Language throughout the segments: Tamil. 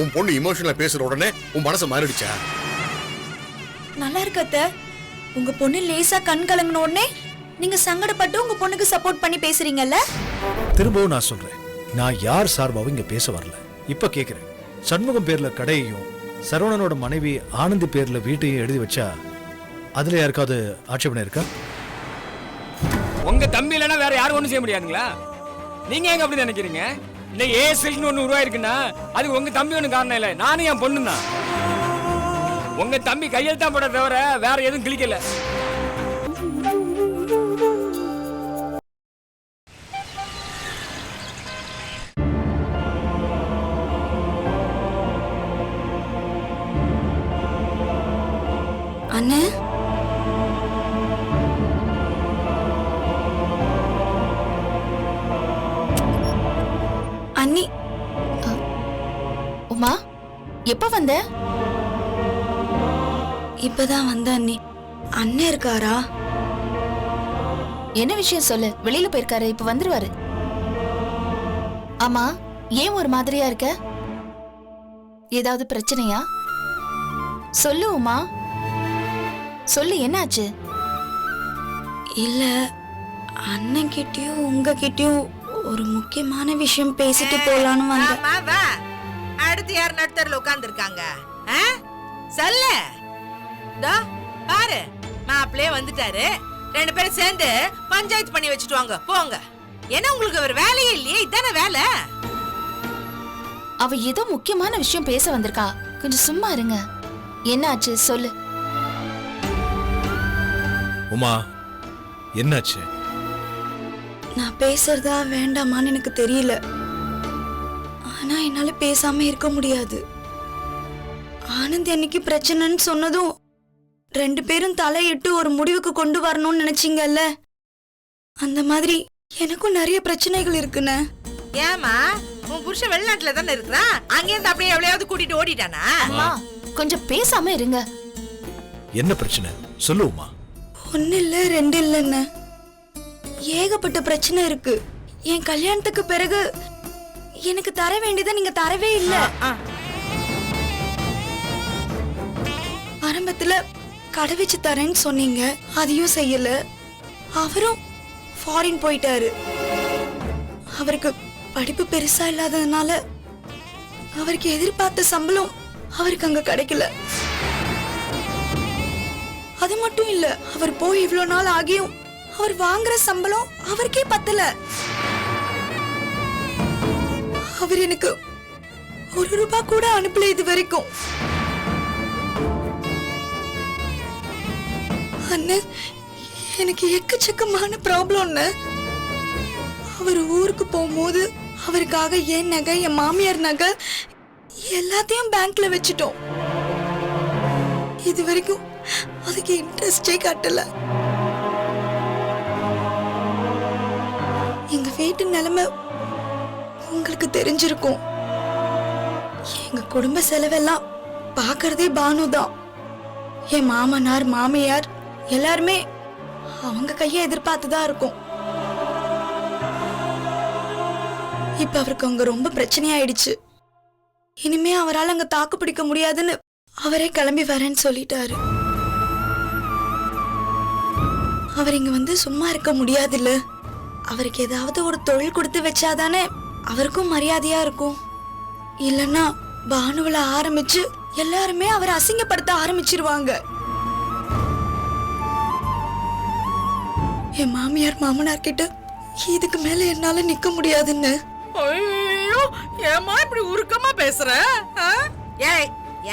உன் பொண்ணு இமோஷனலா பேசுற உடனே உன் மனசு மாறிடுச்சா? நல்லா இருக்கு அத்தை. உங்க பொண்ணு லேசா கண் கலங்கின உடனே நீங்க சங்கடப்பட்டு உங்க பொண்ணுக்கு சப்போர்ட் பண்ணி பேசுறீங்கல்ல? திரும்பவும் நான் சொல்றேன், நான் யார் சார்பாவும் இங்க பேச வரல. இப்ப கேக்குறேன், சண்முகம் பேர்ல கடையையும் சரவணனோட மனைவி ஆனந்தி பேர்ல வீட்டையும் எழுதி வச்சா அதுல யாருக்காவது ஆட்சேபனை இருக்கா? உங்க தம்பி இல்லைன்னா வேற யாரும் ஒண்ணும் செய்ய முடியாதுங்களா? நீங்க எங்க அப்படி நினைக்கிறீங்க? இந்த ஏசில்னு ஒண்ணு உருவாயிருக்குன்னா அது உங்க தம்பி ஒண்ணு காரணம் இல்ல, நானும் என் பொண்ணு தான். உங்க தம்பி கையெழுத்தா போட தவிர வேற எதுவும் கிளிக்கல. அண்ணே, அண்ணி. உமா, எப்ப வந்த? இப்பதான் வந்த அண்ணி. அண்ணன் இருக்காரா? என்ன விஷயம் சொல்லு. வெளியில போயிருக்காரு, இப்ப வந்துருவாரு. ஆமா, ஏன் ஒரு மாதிரியா இருக்க? ஏதாவது பிரச்சனையா? சொல்லு உமா, சொல்லு, என்னாச்சு? இல்ல, அண்ணன் கிட்டயும் உங்க கிட்டயும் ஒரு முக்கியமான விஷயம் பேசிட்டு போலான்னு வந்தேன். ஆமா, வா. அடுத்து யார் நடுத்தர்ல உட்கார்ந்து இருக்காங்க? சொல்லு. தோ பாரு, மாப்பிளே வந்துட்டாரு. ரெண்டு பேரும் சேர்ந்து பஞ்சாயத்து பண்ணி வச்சுட்டு வாங்க, போங்க. என்ன உங்களுக்கு ஒரு வேலையே இல்லையே? இதானே வேலை. அவ ஏதோ முக்கியமான விஷயம் பேச வந்திருக்கா, கொஞ்சம் சும்மா இருங்க. என்னாச்சு சொல்லு. உமா, என்னாச்சு? நான் பேசுறதா வேண்டாமான்னு எனக்கு தெரியல. ஆனா என்னால பேசாம இருக்க முடியாது. ஆனந்த் அன்னைக்கு பிரச்சனைன்னு சொன்னதும் ரெண்டு பேரும் தலையிட்டு ஒரு முடிவுக்கு கொண்டு வரணும்னு நினைச்சீங்கல்ல, அந்த மாதிரி எனக்கும் நிறைய பிரச்சனைகள் இருக்குன்னு. ஏமா, உன் புருஷன் வெளிநாட்டுல தானே இருக்கிறான், அங்கேருந்து அப்படியே எவ்வளையாவது கூட்டிட்டு ஓடிட்டானா? அம்மா, கொஞ்சம் பேசாம இருங்க. என்ன பிரச்சனை சொல்லு உமா. ஒன்னு இல்ல, ரெண்டு இல்லன்னு ஏகப்பட்ட பிரச்சனை இருக்கு. என் கல்யாணத்துக்கு பிறகு எனக்கு தர வேண்டியதை நீங்க தரவே இல்ல. ஆரம்பத்துல கடை வச்சு தரேன்னு சொன்னீங்க, அதையும் செய்யல. அவரும் ஃபாரின் போயிட்டாரு. அவருக்கு படிப்பு பெருசா இல்லாததுனால அவருக்கு எதிர்பார்த்த சம்பளம் அவருக்கு அங்க கிடைக்கல. அது மட்டும் இல்ல, அவர் போய் இவ்வளவு நாள் ஆகியும் அவர் வாங்குற சம்பளம் அவருக்கே பத்தல. அவர் எனக்கு ₹1 கூட அனுப்பல இது வரைக்கும். அண்ணன், எனக்கு எக்கச்சக்கமான ப்ராப்ளம்னு. அவர் ஊருக்கு போகும்போது அவருக்காக என் நகை, என் மாமியார் நகை எல்லாத்தையும் பேங்க்ல வச்சிட்டோம். இது வரைக்கும் அதுக்கு இன்ட்ரெஸ்டே கட்டல. எங்க வீட்டு நிலைமை உங்களுக்கு தெரிஞ்சிருக்கும். எங்க குடும்ப செலவெல்லாம் பாக்குறதே பானு தான். என் மாமனார், மாமியார் எல்லாருமே அவங்க கையை எதிர்பார்த்துதான் இருக்கும். இப்ப அவருக்கு அங்க ரொம்ப பிரச்சனையாயிடுச்சு. இனிமே அவரால் அங்க தாக்கு பிடிக்க முடியாதுன்னு அவரே கிளம்பி வரேன்னு சொல்லிட்டாரு. அவர் இங்க வந்து சும்மா இருக்க முடியாதுல்ல. அவருக்கு ஏதாவது ஒரு தொழில் கொடுத்து வச்சாதானே அவருக்கும் மரியாதையா இருக்கும். இல்லன்னா பானுவில ஆரம்பிச்சு எல்லாருமே அவரை அசிங்கப்படுத்த ஆரம்பிச்சிருவாங்க. என் மாமியார், மாமனார் கிட்ட இதுக்கு மேல என்னால நிக்க முடியாதுன்னு. ஐயோ, ஏமா இப்படி உருக்கமா பேசுற? ஏய்,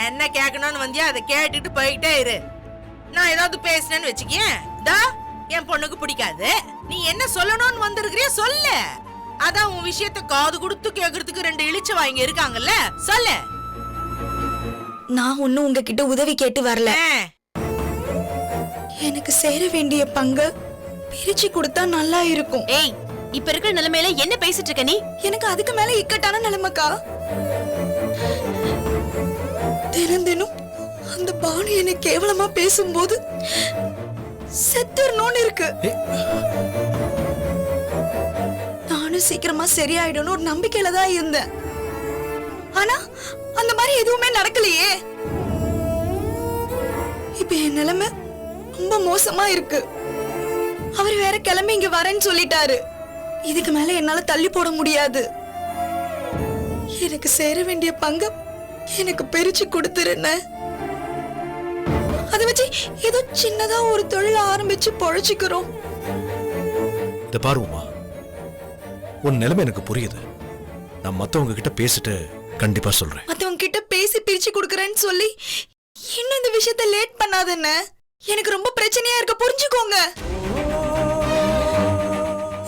என்ன கேட்கணும்னு வந்தியா அதை கேட்டுட்டு போயிட்டே இரு. நான் ஏதாவது பேசினேன்னு வச்சுக்கேன், தா என் பொண்ணுக்கு பிடிக்காது. நீ என்ன சொல்லணும்னு வந்திருக்கிறிய சொல்லு. அதான் உன் விஷயத்த காது கொடுத்து கேக்குறதுக்கு ரெண்டு இழிச்ச வாங்கி இருக்காங்கல்ல, சொல்லு. நான் ஒன்னும் உங்ககிட்ட உதவி கேட்டு வரல. எனக்கு சேர வேண்டிய பங்கு பிரிச்சு கொடுத்தா நல்லா இருக்கும். ஏய், இப்ப இருக்கிற நிலைமையில என்ன பேசிட்டு இருக்க நீ? எனக்கு அதுக்கு மேல இக்கட்டான நிலைமைக்கா. தினம் தினம் அந்த பானு என்னை கேவலமா பேசும்போது செத்துறணும்னு இருக்கு. நானும் சீக்கிரமா சரியாயிடணும் ஒரு நம்பிக்கையில தான் இருந்தேன். ஆனா அந்த மாதிரி நிலைமை ரொம்ப மோசமா இருக்கு. அவர் வேற கிளம்பி இங்க வரேன்னு சொல்லிட்டாரு. இதுக்கு மேல என்னால தள்ளி போட முடியாது. எனக்கு சேர வேண்டிய பங்கு எனக்கு பிரிச்சு கொடுத்துருன்னு. அதை வச்சு ஏதோ சின்னதா ஒரு தொழில் ஆரம்பிச்சு பொழைச்சிக்கிறோம். இத பாருமா, உன் நிலைமை எனக்கு புரியுது. நான் மத்தவங்க கிட்ட பேசிட்டு கண்டிப்பா சொல்றேன். மத்தவங்க கிட்ட பேசி பிரிச்சு கொடுக்கறேன்னு சொல்லி இன்னும் இந்த விஷயத்த லேட் பண்ணாதன்னு. எனக்கு ரொம்ப பிரச்சனையா இருக்கு, புரிஞ்சுக்கோங்க.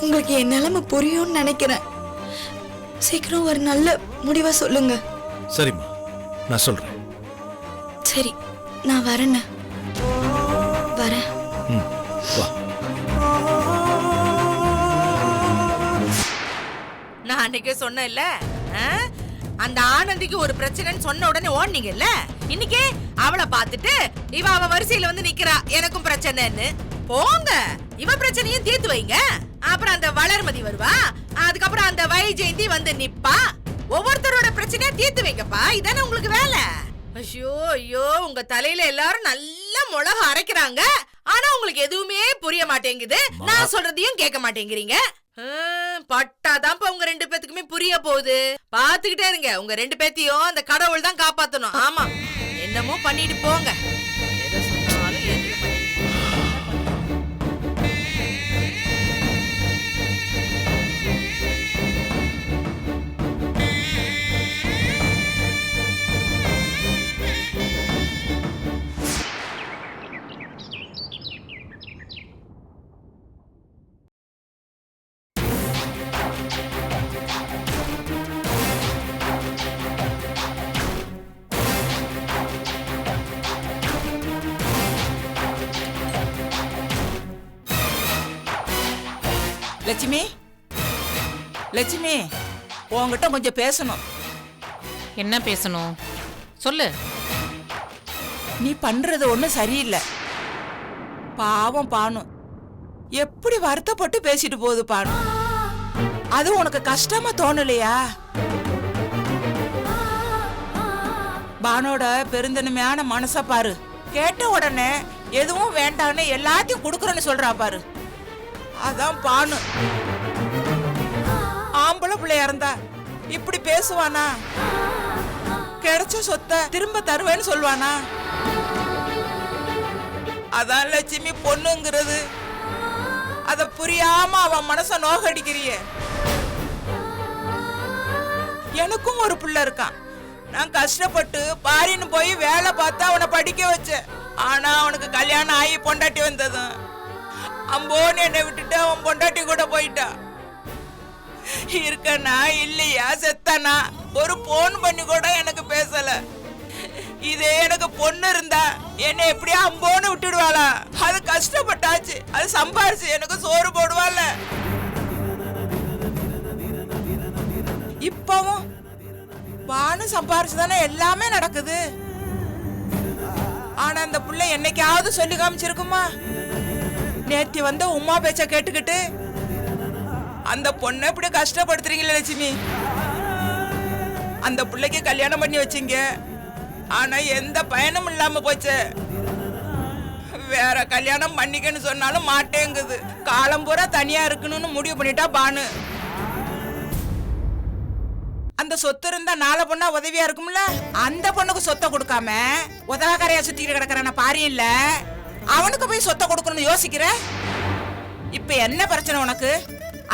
உங்களுக்கு என் நிலைமை புரியும்னு நினைக்கிறேன். சீக்கிரம் ஒரு நல்ல முடிவா சொல்லுங்க. சரிம்மா, நான் சொல்றேன். சரி, நான் வரேன்னு. வரேன். வா. நான் அன்னைக்கே சொன்னேன்ல, அந்த ஆனந்திக்கு ஒரு பிரச்சனைன்னு சொன்ன உடனே ஓடுனீங்கல்ல. இன்னைக்கு அவளை பார்த்துட்டு அவ வரிசையில வந்து நிக்கிறா எனக்கும் பிரச்சனைன்னு. போங்க, இவ பிரச்சனையும் தீர்த்து வைங்க. அப்புறம் அந்த வளர்மதி வருவா, அதுக்கப்புறம் அந்த வைஜெயந்தி வந்து நிப்பா. ஒவ்வொருத்தரோட பிரச்சனையா தீர்த்து வைங்கப்பா, இதானே உங்களுக்கு வேலை. ஐயோ ஐயோ, உங்க தலையில எல்லாரும் நல்லா மிளகு அரைக்கிறாங்க. ஆனா உங்களுக்கு எதுவுமே புரிய மாட்டேங்குது. நான் சொல்றதையும் கேட்க மாட்டேங்கிறீங்க. பட்டாதான் உங்க ரெண்டு பேத்துக்குமே புரிய போகுது. பாத்துக்கிட்டே இருங்க, உங்க ரெண்டு பேத்தையும் அந்த கடவுள் தான் காப்பாத்தணும். ஆமா, என்னமோ பண்ணிட்டு போங்க. எதை சொன்னாலும் ஏத்துக்க மாட்டேங்கிறீங்க. லட்சுமி, லட்சுமி, உன்கிட்ட கொஞ்சம் பேசணும். என்ன பேசணும் சொல்லு. நீ பண்றது ஒண்ணும் சரியில்லை. பாவம் பானு எப்படி வருத்தப்பட்டு பேசிட்டு போகுது பானு. அது உனக்கு கஷ்டமா தோணலையா? பானோட பெருந்தன்மையான மனச பாரு. கேட்ட உடனே எதுவும் வேண்டான்னு எல்லாத்தையும் கொடுக்கறேன்னு சொல்றா பாரு. அதான் பானு. ஆம்பளை பிள்ளையா இருந்தா இப்படி பேசுவானா? கிடைச்ச சொத்தை திரும்ப தருவேன்னு சொல்வானா? அதான் லட்சுமி பொண்ணுங்கிறது. அத புரியாம அவன் மனச நோகடிக்கிறிய. எனக்கும் ஒரு பிள்ளை இருக்கான். நான் கஷ்டப்பட்டு பாரின்னு போய் வேலை பார்த்து அவனை படிக்க வச்சேன். ஆனா அவனுக்கு கல்யாணம் ஆகி பொண்டாட்டி வந்ததும் அம்போன்னு என்னை விட்டுட்டு அவன் பொண்டாட்டி கூட போயிட்டான். இருக்கனா இல்லையா செத்தானா ஒரு போன் பண்ணி கூட எனக்கு பேசல. இதே எனக்கு பொண்ணு இருந்தா என்ன எப்படியா அம்போன்னு விட்டுடுவாளா? அது கஷ்டப்பட்டாச்சு, அது சம்பாரிச்சு எனக்கு சோறு போடுவாள். இப்பவும் பானு சம்பாரிச்சுதானே எல்லாமே நடக்குது. ஆனா அந்த புள்ள என்னைக்காவது சொல்லி காமிச்சிருக்குமா? நேத்தி வந்த உமா பேச்ச கேட்டுக்கிட்டு அந்த பொண்ணை இப்படி கஷ்டப்படுத்துறீங்களே லட்சுமி. அந்த பிள்ளைக்கு கல்யாணம் பண்ணி வச்சீங்க, ஆனா எந்த பயனும் இல்லாம போச்சு. வேற கல்யாணம் பண்ணிக்கன்னு சொன்னாலும் மாட்டேங்குது. காலம் பூரா தனியா இருக்கணும்னு முடிவு பண்ணிட்டா பானு. அந்த சொத்து இருந்தா நாலு பொண்ணா உதவியா இருக்கும்ல. அந்த பொண்ணுக்கு சொத்தை கொடுக்காம உதவாக்கரையா சுத்திட்டு கிடக்குறான பாரி இல்ல, அவனுக்கு போய் சொத்தை கொடுக்கணும்னு யோசிக்கிற. இப்ப என்ன பிரச்சனை உனக்கு?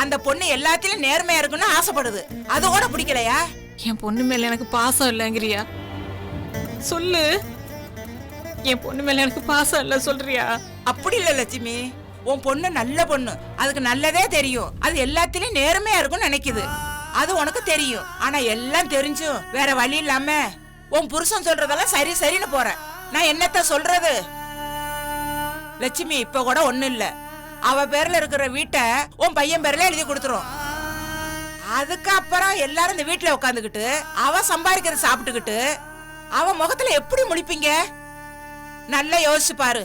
அந்த பொண்ணு எல்லாத்திலும் நேர்மையா இருக்குன்னு ஆசைப்படுது, அது கூட பிடிக்கலையா? என் பொண்ணு மேல எனக்கு பாசம் இல்லைங்கிறியா? சொல்லு, என் பொண்ணு மேல எனக்கு பாசம் இல்ல சொல்றியா? அப்படி இல்ல லட்சுமி, உன் பொண்ணு நல்ல பொண்ணு, அதுக்கு நல்லதே தெரியும். அது எல்லாத்திலும் நேர்மையா இருக்கும்னு நினைக்குது, அது உனக்கு தெரியும். ஆனா எல்லாம் தெரிஞ்சும் வேற வழி இல்லாம உன் புருஷன் சொல்றதெல்லாம் சரி சரின்னு போற. நான் என்னத்த சொல்றது லட்சுமி? இப்ப கூட ஒண்ணு இல்ல, அவ பேர்ல இருக்கிற வீட்டை உன் பையன் பேர்ல எழுதி கொடுத்துரும். அதுக்கப்புறம் எல்லாரும் இந்த வீட்டுல உட்காந்துக்கிட்டு அவ சம்பாதிக்கிறத சாப்பிட்டுக்கிட்டு அவ முகத்துல எப்படி முழிப்பீங்க? நல்லா யோசிச்சு பாரு.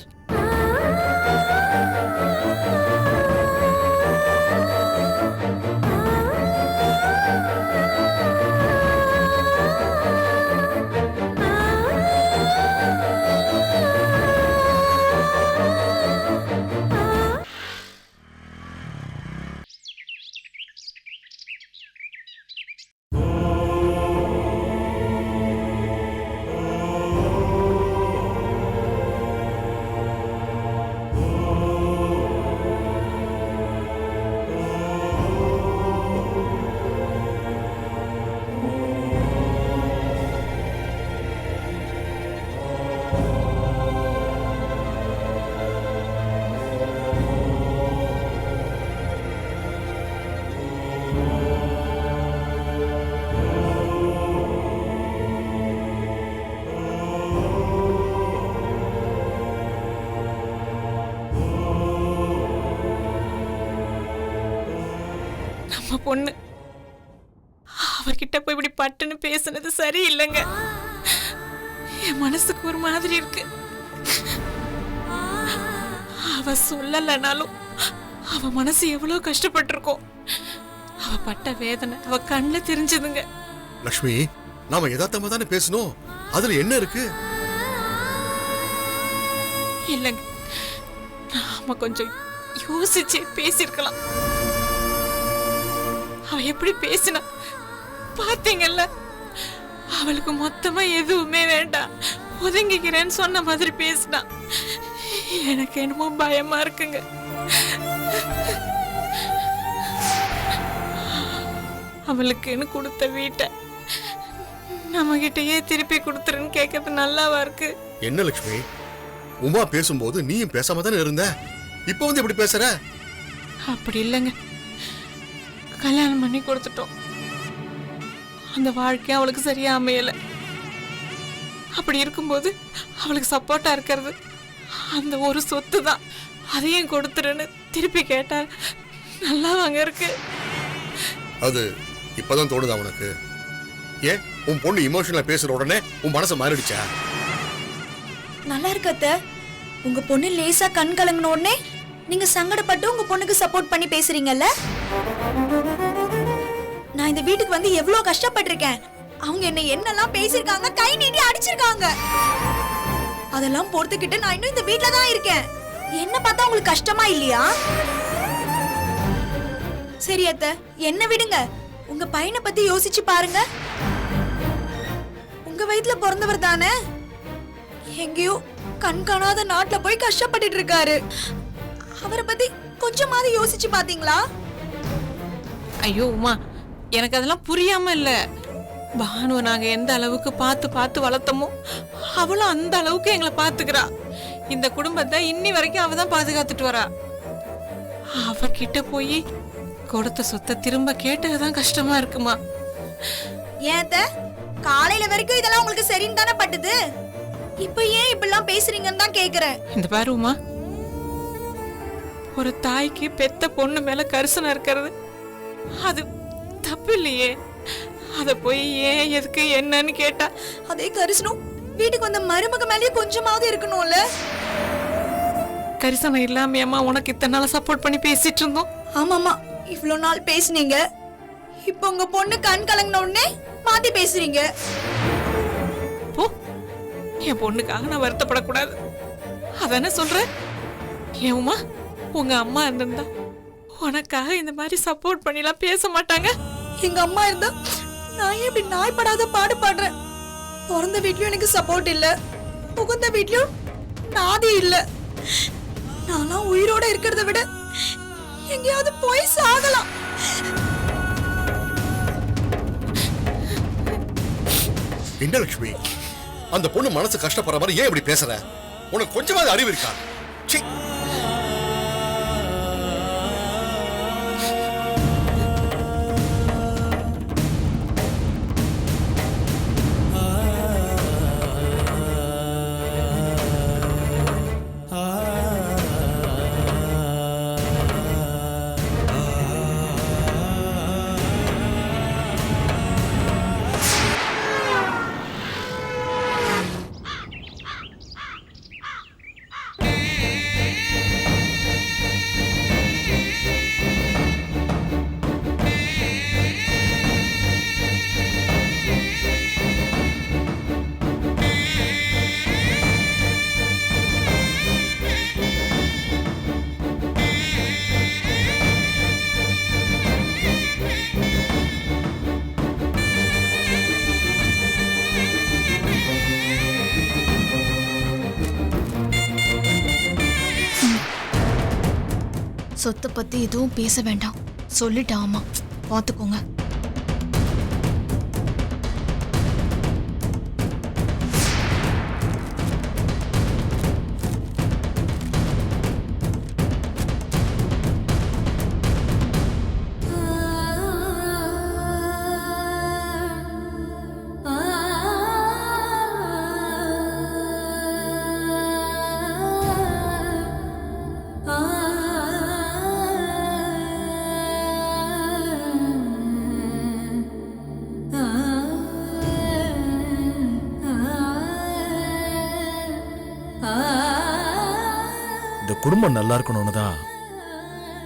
பொண்ணு. அவகிட்ட போய் இப்படி பட்டுன்னு பேசுனது சரியில்லைங்க. என் மனசுக்கு ஒரு மாதிரி இருக்கு. அவ சொல்லலனாலும் அவ மனசு எவ்வளவு கஷ்டப்பட்டிருக்கோம். அவ பட்ட வேதனை அவ கண்ணுல தெரிஞ்சதுங்க. லக்ஷ்மி, நாம யதார்த்தமா தானே பேசணும். அதுல என்ன இருக்கு? இல்லைங்க, நாம கொஞ்சம் யோசிச்சு பேசிருக்கலாம். அவ எப்படி பேசினா பாத்தீங்கல்ல? அவளுக்கு மொத்தமா எதுவுமே வேண்டாம், ஒதுங்கிக்கிறேன்னு சொன்ன மாதிரி பேசினா. எனக்கு என்னமோ பயமா இருக்குங்க. அவளுக்குன்னு கொடுத்த வீட்டை நம்ம கிட்டயே திருப்பி கொடுத்துருன்னு கேட்கறது நல்லாவா இருக்கு? என்ன லக்ஷ்மி, உமா பேசும்போது நீயும் பேசாம தானே இருந்த. இப்ப வந்து எப்படி பேசுற? அப்படி இல்லைங்க, கல்யாணம் பண்ணி கொடுத்துட்டோம். அந்த வாழ்க்கை அவளுக்கு சரியா அமையல. அப்படி இருக்கும்போது அவளுக்கு சப்போர்ட்டா இருக்கிறது அந்த ஒரு சொத்து தான். அதையும் கொடுத்துருன்னு திருப்பி கேட்டார் நல்லா வாங்க இருக்கு. அது இப்பதான் தோணுதா உனக்கு? ஏன் உன் பொண்ணு இமோஷனலா பேசுற உடனே உன் மனசை மாறிடுச்சா? நல்லா இருக்கு அத்தை. உங்க பொண்ணு லேசா கண் கலங்கின உடனே நீங்க சங்கடப்பட்டு உங்க பொண்ணுக்கு சப்போர்ட் பண்ணி பேசுறீங்கல்ல? நான் இந்த வீட்டுக்கு வந்து எவ்வளவு கஷ்டப்பட்டிருக்கேன். அவங்க என்ன என்னெல்லாம் பேசிருக்காங்க, கை நீட்டி அடிச்சிருக்காங்க. அதெல்லாம் பொறுத்துக்கிட்டு நான் இன்னும் இந்த வீட்ல தான் இருக்கேன். என்ன பார்த்தா உங்களுக்கு கஷ்டமா இல்லையா? சரி அத்தை, என்ன விடுங்க. உங்க பையனை பத்தி யோசிச்சு பாருங்க. உங்க வயித்துல பிறந்தவர் தானே. எங்கேயோ கண் காணாத நாட்டுல போய் கஷ்டப்பட்டுட்டு இருக்காரு. அவரை பத்தி கொஞ்சமாவது யோசிச்சு பாத்தீங்களா? ஐயோ உமா, எனக்கு அதெல்லாம் புரியாம இல்ல. பானுவை நாங்க எந்த அளவுக்கு பார்த்து பார்த்து வளர்த்தோமோ அவளும் அந்த அளவுக்கு எங்களை பாத்துக்கிறா. இந்த குடும்பத்தை இன்னி வரைக்கும் அவ தான் பாதுகாத்துட்டு வரா. அவகிட்ட போய் கொடுத்த சொத்தை திரும்ப கேட்டதுதான் கஷ்டமா இருக்குமா. ஏன் காலையில வரைக்கும் இதெல்லாம் உங்களுக்கு சரின்னு தானே பட்டுது. இப்ப ஏன் இப்படிலாம் பேசுறீங்கன்னு தான் கேக்குறேன். இந்த பாரு உமா, ஒரு தாய்க்கு பெத்த பொண்ணு மேல கரிசனம் இருக்கிறது அது தப்பு இல்லையே. அத போய் ஏன் எதுக்கு என்னன்னு கேட்டா அதே கரிசனம் வீட்டுக்கு வந்த மருமக மேலேயே கொஞ்சமாவது இருக்கணும்ல. கரிசனம் இல்லாமையம்மா உனக்கு இத்தனை நாள சப்போர்ட் பண்ணி பேசிட்டு இருந்தோம். ஆமாமா, இவ்வளவு நாள் பேசுனீங்க. இப்ப உங்க பொண்ணு கண் கலங்கின உடனே மாத்தி பேசுறீங்க. போ, என் பொண்ணுக்காக நான் வருத்தப்படக்கூடாது அதானே சொல்ற. ஏமா, உங்க அம்மா இருந்திருந்தா உனக்காக இந்த மாதிரி சப்போர்ட் பண்ணிலாம் பேச மாட்டாங்க. எங்க அம்மா இருந்தா நான் ஏன் இப்படி நாய்படாத பாடுபடுறேன். பிறந்த வீட்லயும் எனக்கு சப்போர்ட் இல்ல, புகுந்த வீட்லயும் நாதி இல்ல. நான்லாம் உயிரோட இருக்கிறத விட எங்கேயாவது போய் சாகலாம். என்ன லட்சுமி, அந்த பொண்ணு மனசு கஷ்டப்படுற மாதிரி ஏன் இப்படி பேசுற? உனக்கு கொஞ்சமாவது அறிவு இருக்கா? சீ. சொத்தை பத்தி எதுவும் பேச வேண்டாம் சொல்லிட்டாமா, பாத்துக்கோங்க. இந்த குடும்பம் நல்லா இருக்கணும்னு தான்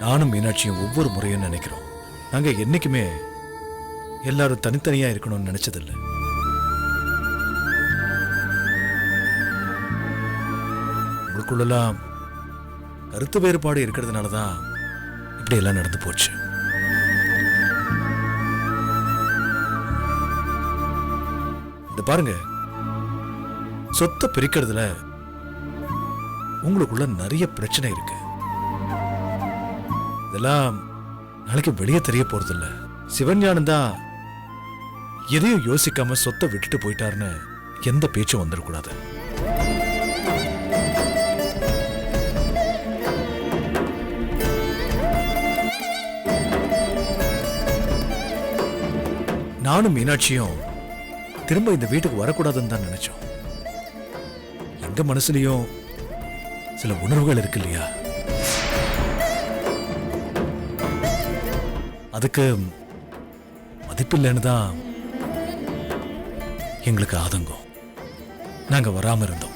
நானும் மீனாட்சியும் ஒவ்வொரு முறையும் நினைக்கிறோம். நாங்க என்னைக்குமே எல்லாரும் தனித்தனியா இருக்கணும்னு நினைச்சதில்ல. உங்களுக்குள்ளெல்லாம் கருத்து வேறுபாடு இருக்கிறதுனால தான் இப்படி எல்லாம் நடந்து போச்சு. இந்த பாருங்க, சொத்தை பிரிக்கிறதுல உங்களுக்குள்ள நிறைய பிரச்சனை இருக்கு. இதெல்லாம் நாளைக்கு வெளியே தெரிய போறதில்ல. சிவஞானம் தான் எதையும் யோசிக்காம சொத்தை விட்டுட்டு போயிட்டாருன்னு எந்த பேச்சும் வந்துடக்கூடாது. நானும் மீனாட்சியும் திரும்ப இந்த வீட்டுக்கு வரக்கூடாதுன்னு தான் நினைச்சோம். எங்க மனசுலயும் சில உணர்வுகள் இருக்கு இல்லையா? அதுக்கு மதிப்பில்லைன்னு தான் எங்களுக்கு ஆதங்கம். நாங்க வராம இருந்தோம்.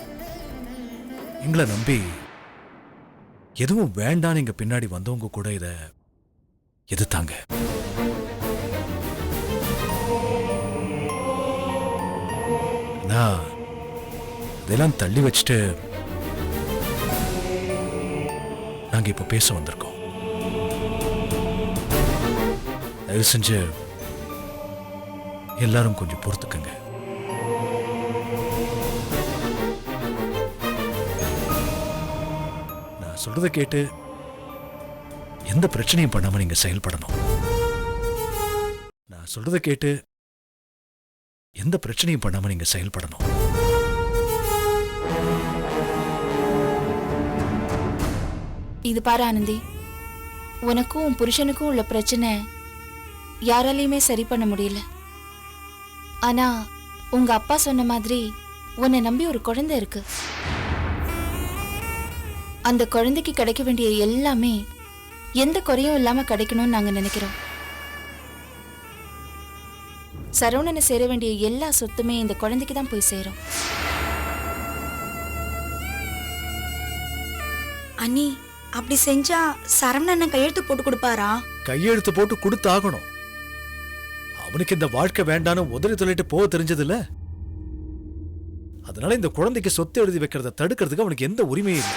எங்களை நம்பி எதுவும் வேண்டான்னு எங்க பின்னாடி வந்தவங்க கூட இத எதிர்த்தாங்க. இதெல்லாம் தள்ளி வச்சுட்டு நாங்க இப்ப பேச வந்திருக்கோம். தயவு செஞ்சு எல்லாரும் கொஞ்சம் பொறுத்துக்கங்க. நான் சொல்றதை கேட்டு எந்த பிரச்சனையும் பண்ணாம நீங்க செயல்படணும். நான் சொல்றதை கேட்டு எந்த பிரச்சனையும் பண்ணாம நீங்க செயல்படணும். இது பாரு ஆனந்தி, உனக்கும் உன் புருஷனுக்கும் உள்ள பிரச்சனை யாராலையுமே சரி பண்ண முடியல. ஆனா உங்க அப்பா சொன்ன மாதிரி உன்னை நம்பி ஒரு குழந்தை இருக்கு. அந்த குழந்தைக்கு கிடைக்க வேண்டிய எல்லாமே எந்த குறையும் இல்லாம கிடைக்கணும்னு நாங்க நினைக்கிறோம். சரவணனை சேர வேண்டிய எல்லா சொத்துமே இந்த குழந்தைக்கு தான் போய் சேரும். அண்ணி, அப்படி செஞ்சா சரவணன் கையெழுத்து போட்டு கொடுப்பாரா? கையெழுத்து போட்டு கொடுத்தாகணும். அவனுக்கு இந்த வாழ்க்கை வேண்டான்னு உதறி சொல்லிட்டு போக தெரிஞ்சது இல்ல. அதனால இந்த குழந்தைக்கு சொத்து எழுதி வைக்கிறத தடுக்கிறதுக்கு அவனுக்கு எந்த உரிமையும் இல்லை.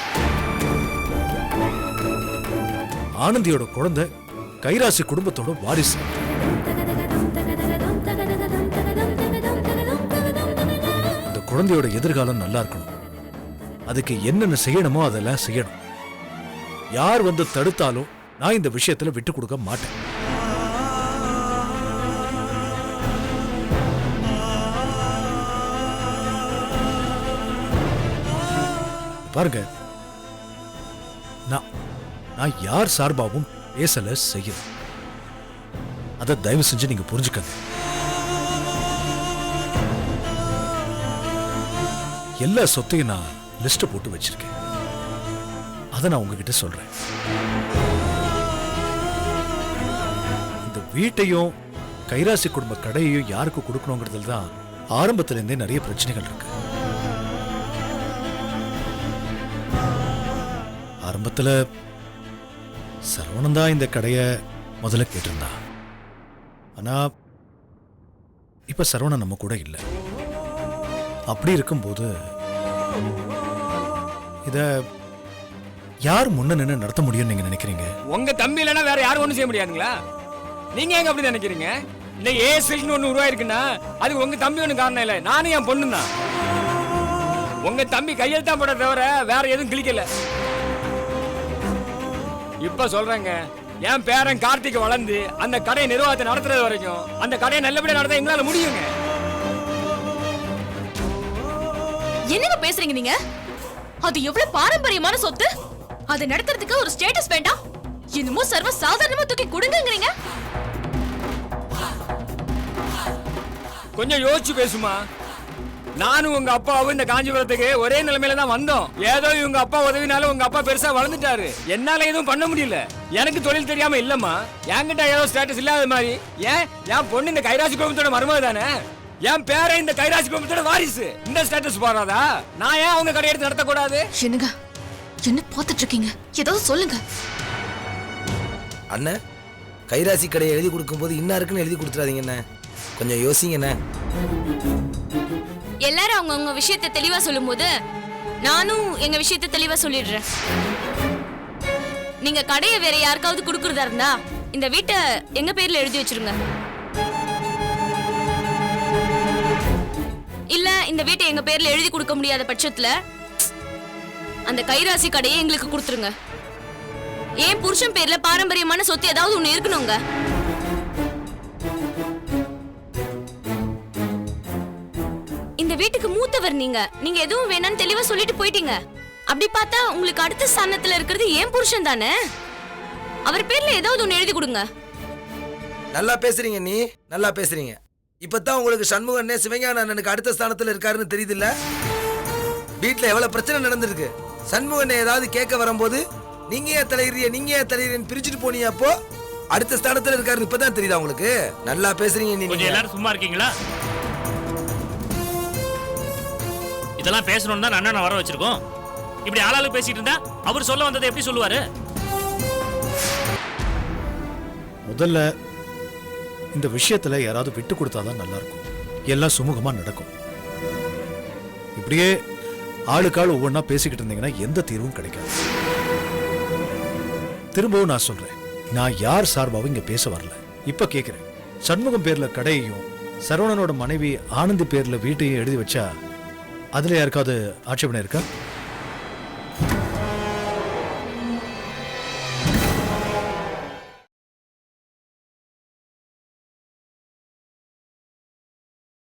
ஆனந்தியோட குழந்தை கைராசி குடும்பத்தோட வாரிசு. இந்த குழந்தையோட எதிர்காலம் நல்லா இருக்கணும். அதுக்கு என்னென்ன செய்யணுமோ அதெல்லாம் செய்யணும். யார் வந்து தடுத்தாலும் நான் இந்த விஷயத்துல விட்டு கொடுக்க மாட்டேன். பாருங்க, நான் யார் சார்பாவும் பேசல செய்யல. அதை தயவு செஞ்சு நீங்க புரிஞ்சுக்கங்க. எல்லா சொத்தையும் நான் லிஸ்ட் போட்டு வச்சிருக்கேன். அதை நான் உங்ககிட்ட சொல்றேன். இந்த வீட்டையும் கைராசி குடும்ப கடையையும் யாருக்கு கொடுக்கணுங்கிறதுல தான் ஆரம்பத்துல இருந்தே நிறைய பிரச்சனைகள் இருக்கு. ஆரம்பத்துல சரவணன் தான் இந்த கடைய முதல்ல கேட்டிருந்தா. ஆனா இப்ப சரவணன் நம்ம கூட இல்லை. அப்படி இருக்கும்போது இத யார் முன்ன நின்று நடத்த முடியும்னு நீங்க நினைக்கிறீங்க? உங்க தம்பி இல்லைன்னா வேற யாரும் ஒண்ணும் செய்ய முடியாதுங்களா? நீங்க எங்க அப்படி நினைக்கிறீங்க? இந்த ஏசில்னு ஒண்ணு உருவாயிருக்குன்னா அது உங்க தம்பி ஒண்ணு காரணம் இல்லை, நானும் என் பொண்ணு தான். உங்க தம்பி கையெழுத்தா போட தவிர வேற எதுவும் கிளிக்கல. இப்ப சொல்றேங்க, என் பேரன் கார்த்திக் வளர்ந்து அந்த கடை நிர்வாகத்தை நடத்துறது வரைக்கும் அந்த கடையை நல்லபடியா நடத்த எங்களால முடியுங்க. என்னங்க பேசுறீங்க நீங்க? அது எவ்வளவு பாரம்பரியமான சொத்து. அதை நடத்துறதுக்கு ஒரு ஸ்டேட்டஸ் வேண்டாம், இன்னமும் சர்வ சாதாரணமா தூக்கி கொடுங்கங்கறீங்க. கொஞ்சம் யோசிச்சு பேசுமா. நானும் உங்க அப்பாவும் இந்த காஞ்சிபுரத்துக்கு ஒரே நிலைமையில தான் வந்தோம். ஏதோ இவங்க அப்பா உதவினால உங்க அப்பா பெருசா வளர்ந்துட்டாரு. என்னால எதுவும் பண்ண முடியல. எனக்கு தொழில் தெரியாம இல்லம்மா. என்கிட்ட ஏதோ ஸ்டேட்டஸ் இல்லாத மாதிரி. என் பொண்ணு இந்த கைராசி குடும்பத்தோட மருமக தானே. என் பேரை இந்த கைராசி குடும்பத்தோட வாரிசு. இந்த ஸ்டேட்டஸ் போறாதா? நான் ஏன் அவங்க கடை எடுத்து நடத்தக்கூடாது? என்னங்க என்ன பார்த்துட்டு இருக்கீங்க? ஏதாவது சொல்லுங்க. அண்ணன் கைராசி கடையை எழுதி கொடுக்கும்போது இன்னாருக்குன்னு எழுதி கொடுத்துறாதீங்க அண்ணே, கொஞ்சம் யோசிங்கண்ணே. எல்லாரும் அவங்கவுங்க விஷயத்தை தெளிவா சொல்லும்போது நானும் எங்க விஷயத்தை தெளிவா சொல்லிடுறேன். நீங்க கடையை வேற யாருக்காவது கொடுக்கறதா இருந்தா இந்த வீட்டை எங்க பேர்ல எழுதி வச்சிருங்க. இல்ல இந்த வீட்டை எங்க பேர்ல எழுதி கொடுக்க முடியாத பட்சத்துல அந்த கைராசி கடையை எங்களுக்கு கொடுத்துருங்க. ஏன் புருஷன் பேர்ல பாரம்பரியமான சொத்து ஏதாவது ஒண்ணு இருக்கணுங்க. இந்த வீட்டுக்கு மூத்தவர் நீங்க எதுவும் வேணான்னு தெளிவா சொல்லிட்டு போயிட்டீங்க. அப்படி பார்த்தா உங்களுக்கு அடுத்த ஸ்தானத்துல இருக்கிறது ஏன் புருஷன் தானே. அவர் பேர்ல ஏதாவது ஒண்ணு எழுதி கொடுங்க. நல்லா பேசுறீங்க, நீ நல்லா பேசுறீங்க. இப்பதான் உங்களுக்கு சண்முக அண்ணே சிவஞான அண்ணனுக்கு அடுத்த ஸ்தானத்துல இருக்காருன்னு தெரியுது இல்ல? வீட்டுல எவ்வளவு பிரச்சனை நடந்திருக்கு. சண்முக அண்ணே ஏதாவது கேட்க வரும்போது நீங்க ஏன் தலையிறீன்னு பிரிச்சுட்டு போனீங்க. அப்போ அடுத்த ஸ்தானத்துல இருக்காருன்னு இப்பதான் தெரியுதா உங்களுக்கு? நல்லா பேசுறீங்க நீ. கொஞ்சம் எல்லாரும் சும்மா இருக்கீங்களா? இதெல்லாம் பேசணும்னு தான் அண்ணனை வர வச்சிருக்கோம். இப்படி ஆளாளு பேசிட்டு இருந்தா அவர் சொல்ல வந்ததை எப்படி சொல்லுவாரு? முதல்ல இந்த விஷயத்துல யாராவது விட்டு கொடுத்தாதான் நல்லா இருக்கும். எல்லாம் சுமூகமா நடக்கும். இப்படியே ஆளுக்காள் ஒவ்வொன்றா பேசிக்கிட்டு இருந்தீங்கன்னா எந்த தீர்வும் கிடைக்காது. திரும்பவும் நான் சொல்றேன், நான் யார் சார்பாவும் இங்க பேச வரல. இப்ப கேக்குறேன், சண்முகம் பேர்ல கடையையும் சரவணனோட மனைவி ஆனந்தி பேர்ல வீட்டையும் எழுதி வச்சா அதுல யாருக்காவது ஆட்சேபனை இருக்கா?